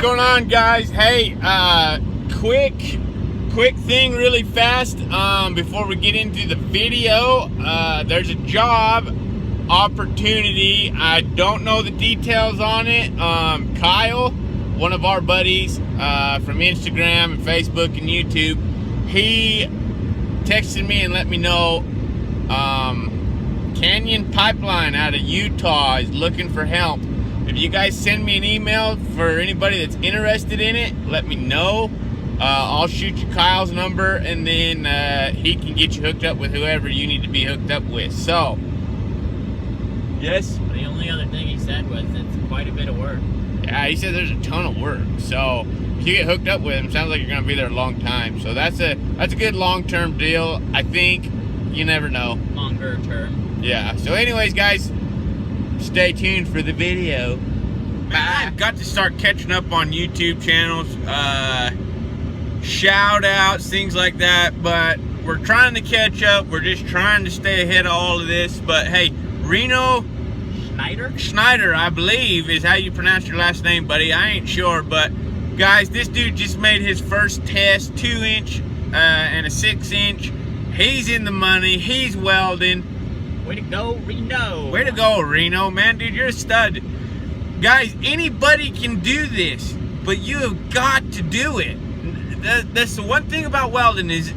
going on, guys? Hey, quick thing really fast before we get into the video. There's a job opportunity. I don't know the details on it. Kyle, one of our buddies from Instagram and Facebook and YouTube, he texted me and let me know Canyon Pipeline out of Utah is looking for help. If you guys send me an email for anybody that's interested in it, let me know. I'll shoot you Kyle's number, and then he can get you hooked up with whoever you need to be hooked up with. So, yes? The only other thing he said was it's quite a bit of work. Yeah, he said there's a ton of work. So, if you get hooked up with him, sounds like you're going to be there a long time. So, that's a good long-term deal. I think. You never know. Longer term. Yeah. So, anyways, guys, stay tuned for the video. I've got to start catching up on YouTube channels, shout outs, things like that, but we're trying to catch up. We're just trying to stay ahead of all of this. But hey, Reno Schneider, I believe is how you pronounce your last name, buddy. I ain't sure, but guys, this dude just made his first test, 2-inch and a 6-inch. He's in the money. He's welding. Way to go, Reno. Way to go, Reno, man. Dude, you're a stud. Guys, anybody can do this, but you have got to do it. That's the one thing about welding is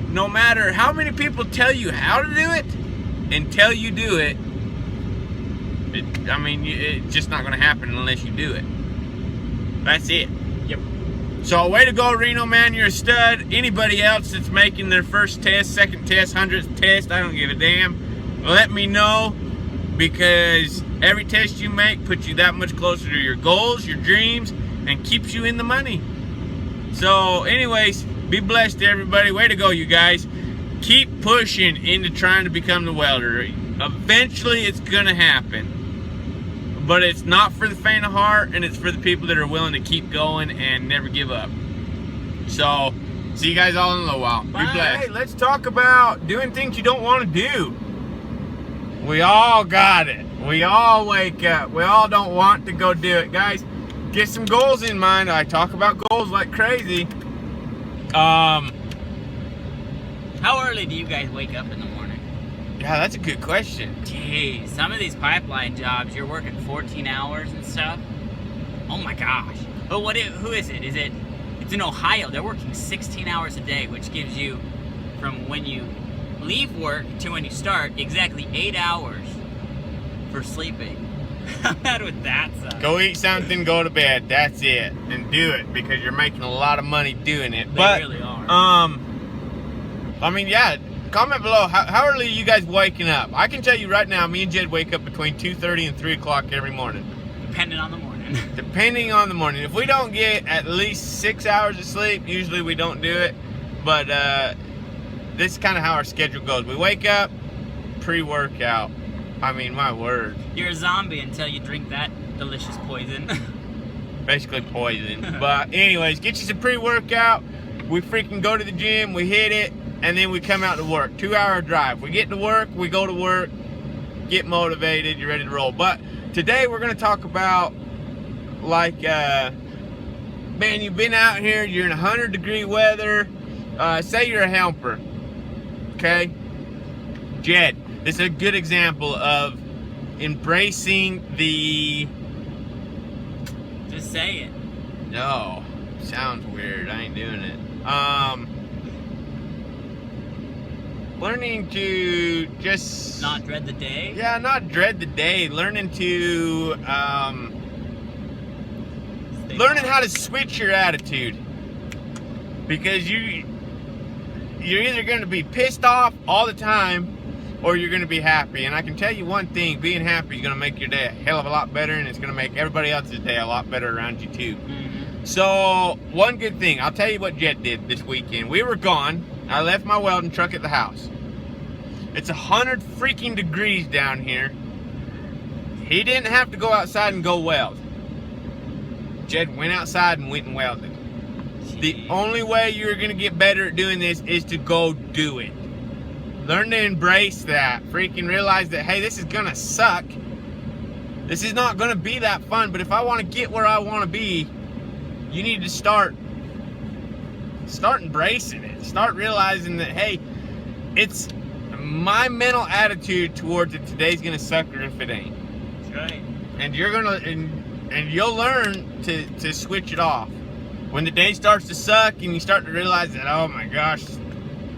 no matter how many people tell you how to do it, until you do it, it's just not going to happen unless you do it. That's it. Yep. So, way to go, Reno, man. You're a stud. Anybody else that's making their first test, second test, 100th test, I don't give a damn. Let me know, because every test you make puts you that much closer to your goals, your dreams, and keeps you in the money. So anyways, be blessed, everybody. Way to go, you guys. Keep pushing into trying to become the welder. Eventually it's gonna happen, but it's not for the faint of heart, and it's for the people that are willing to keep going and never give up. So see you guys all in a little while. Bye. Be blessed. Hey, let's talk about doing things you don't want to do. We all got it. We all wake up. We all don't want to go do it. Guys, get some goals in mind. I talk about goals like crazy. How early do you guys wake up in the morning? Yeah, that's a good question. Jeez, some of these pipeline jobs, you're working 14 hours and stuff. Oh my gosh. But who is it? It's in Ohio. They're working 16 hours a day, which gives you, from when you leave work to when you start, exactly 8 hours for sleeping. How bad would that sound? Go eat something, go to bed. That's it. And do it, because you're making a lot of money doing it. They really are. Yeah, comment below, how early are you guys waking up? I can tell you right now, me and Jed wake up between 2:30 and 3 o'clock every morning. Depending on the morning. Depending on the morning. If we don't get at least 6 hours of sleep, usually we don't do it. But this is kind of how our schedule goes. We wake up, pre-workout. I mean, my word. You're a zombie until you drink that delicious poison. Basically poison. But anyways, get you some pre-workout. We freaking go to the gym, we hit it, and then we come out to work. 2-hour drive. We get to work, we go to work, get motivated, you're ready to roll. But today we're going to talk about, like, man, you've been out here, you're in 100-degree weather. Say you're a helper. Okay? Jed, this is a good example of embracing the... Just say it. No. Sounds weird. I ain't doing it. Learning to just... Not dread the day? Yeah, not dread the day. Learning to... learning how to switch your attitude. Because you're either going to be pissed off all the time, or you're going to be happy. And I can tell you one thing, being happy is going to make your day a hell of a lot better, and it's going to make everybody else's day a lot better around you too. Mm-hmm. So, one good thing, I'll tell you what Jet did this weekend. We were gone. I left my welding truck at the house. It's 100 freaking degrees down here. He didn't have to go outside and go weld. Jed went outside and went and welded. The only way you're going to get better at doing this is to go do it. Learn to embrace that. Freaking realize that, hey, this is going to suck. This is not going to be that fun, but if I want to get where I want to be, you need to start embracing it. Start realizing that, hey, it's my mental attitude towards it. Today's gonna suck or if it ain't. That's right. And you're gonna and you'll learn to switch it off. When the day starts to suck and you start to realize that, oh my gosh,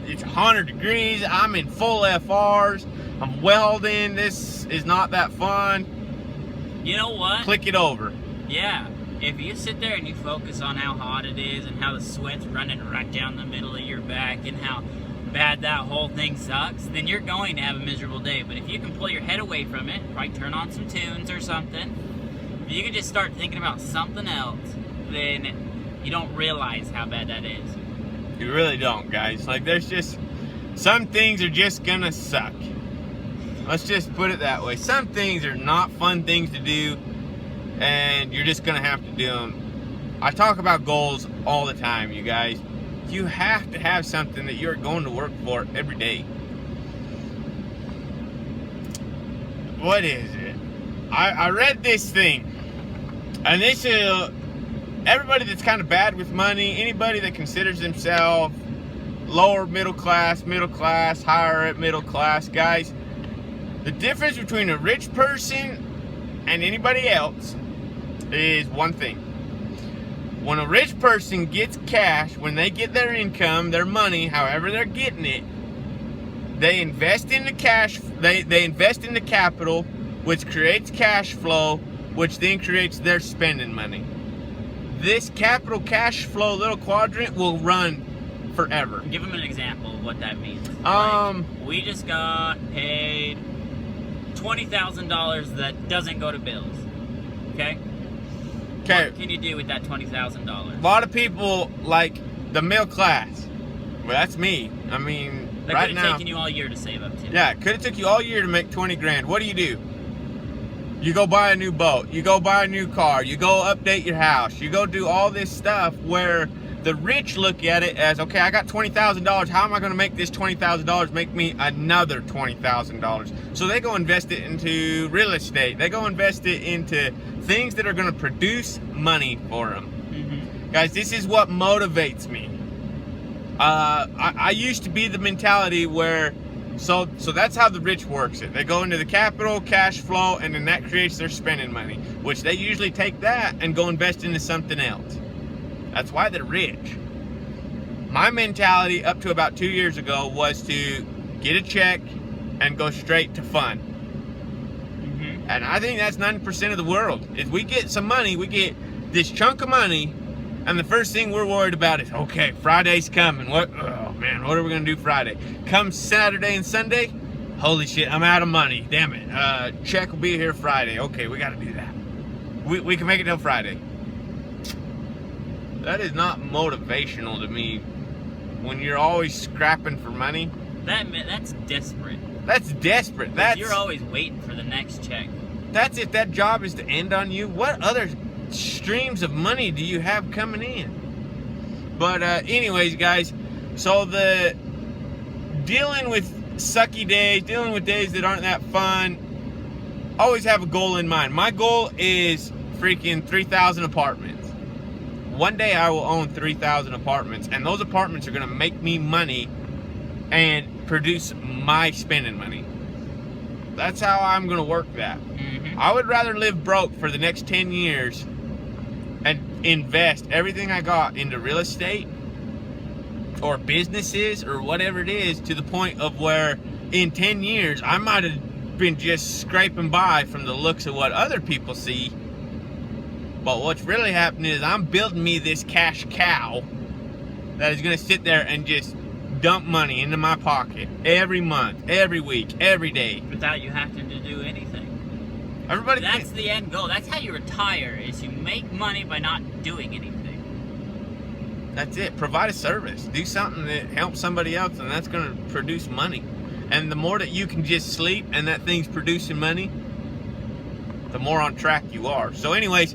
it's 100 degrees, I'm in full FRs, I'm welding, this is not that fun. You know what? Click it over. Yeah. If you sit there and you focus on how hot it is and how the sweat's running right down the middle of your back and how bad that whole thing sucks, then you're going to have a miserable day. But if you can pull your head away from it, probably turn on some tunes or something, if you can just start thinking about something else, then you don't realize how bad that is. You really don't, guys. Like, there's just, some things are just gonna suck. Let's just put it that way. Some things are not fun things to do, and you're just gonna have to do them. I talk about goals all the time, you guys. You have to have something that you're going to work for every day. What is it? I read this thing, and this is everybody that's kind of bad with money, anybody that considers themselves lower middle class, higher middle class, guys. The difference between a rich person and anybody else is one thing. When a rich person gets cash, when they get their income, their money, however they're getting it, they invest in the cash, they invest in the capital, which creates cash flow, which then creates their spending money. This capital cash flow little quadrant will run forever. Give them an example of what that means. We just got paid $20,000 that doesn't go to bills. Okay? Okay. What can you do with that $20,000? A lot of people, like the middle class. Well, that's me. I mean, That right could have now. taken you all year to save up to. Yeah, it could have took you all year to make 20 grand. What do? You go buy a new boat. You go buy a new car. You go update your house. You go do all this stuff where the rich look at it as, okay, I got $20,000. How am I going to make this $20,000 make me another $20,000? So they go invest it into real estate. They go invest it into things that are going to produce money for them. Mm-hmm. Guys, this is what motivates me. I used to be the mentality where, so that's how the rich works it. They go into the capital, cash flow, and then that creates their spending money, which they usually take that and go invest into something else. That's why they're rich. My mentality up to about 2 years ago was to get a check and go straight to fun. Mm-hmm. And I think that's 90% of the world. If we get some money, we get this chunk of money, and the first thing we're worried about is, okay, Friday's coming. Oh man, what are we gonna do Friday? Come Saturday and Sunday, holy shit, I'm out of money. Damn it. Check will be here Friday. Okay, we gotta do that. We can make it till Friday. That is not motivational to me. When you're always scrapping for money, That's desperate. that's desperate. You're always waiting for the next check. That's if that job is to end on you. What other streams of money do you have coming in? But anyways, guys, so the dealing with sucky days, dealing with days that aren't that fun, always have a goal in mind. My goal is freaking 3,000 apartments. One day I will own 3,000 apartments, and those apartments are going to make me money and produce my spending money. That's how I'm going to work that. Mm-hmm. I would rather live broke for the next 10 years and invest everything I got into real estate or businesses or whatever it is, to the point of where in 10 years I might have been just scraping by from the looks of what other people see. But what's really happening is I'm building me this cash cow that is going to sit there and just dump money into my pocket every month, every week, every day. Without you having to do anything. Everybody That's the end goal. That's how you retire, is you make money by not doing anything. That's it. Provide a service. Do something that helps somebody else, and that's going to produce money. And the more that you can just sleep and that thing's producing money, the more on track you are. So anyways,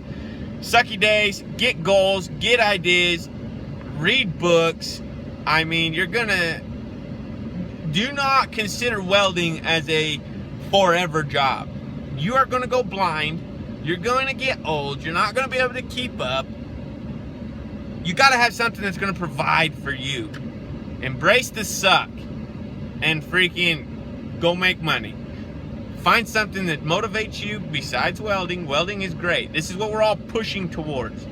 sucky days, get goals, get ideas, read books. I mean, do not consider welding as a forever job. You are going to go blind. You're going to get old. You're not going to be able to keep up. You got to have something that's going to provide for you. Embrace the suck and freaking go make money. Find something that motivates you besides welding. Welding is great. This is what we're all pushing towards.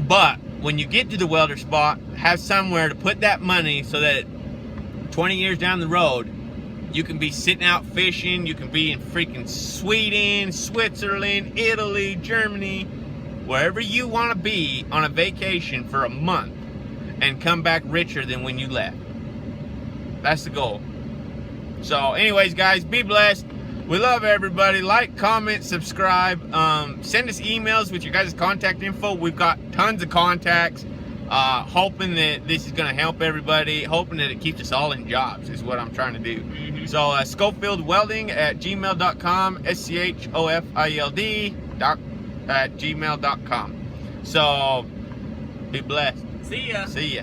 But when you get to the welder spot, have somewhere to put that money so that 20 years down the road, you can be sitting out fishing. You can be in freaking Sweden, Switzerland, Italy, Germany, wherever you want to be on a vacation for a month and come back richer than when you left. That's the goal. So anyways, guys, be blessed. We love everybody. Like, comment, subscribe. Send us emails with your guys' contact info. We've got tons of contacts. Hoping that this is going to help everybody. Hoping that it keeps us all in jobs is what I'm trying to do. So SchofieldWelding@gmail.com. SCHOFIELD@gmail.com. So be blessed. See ya. See ya.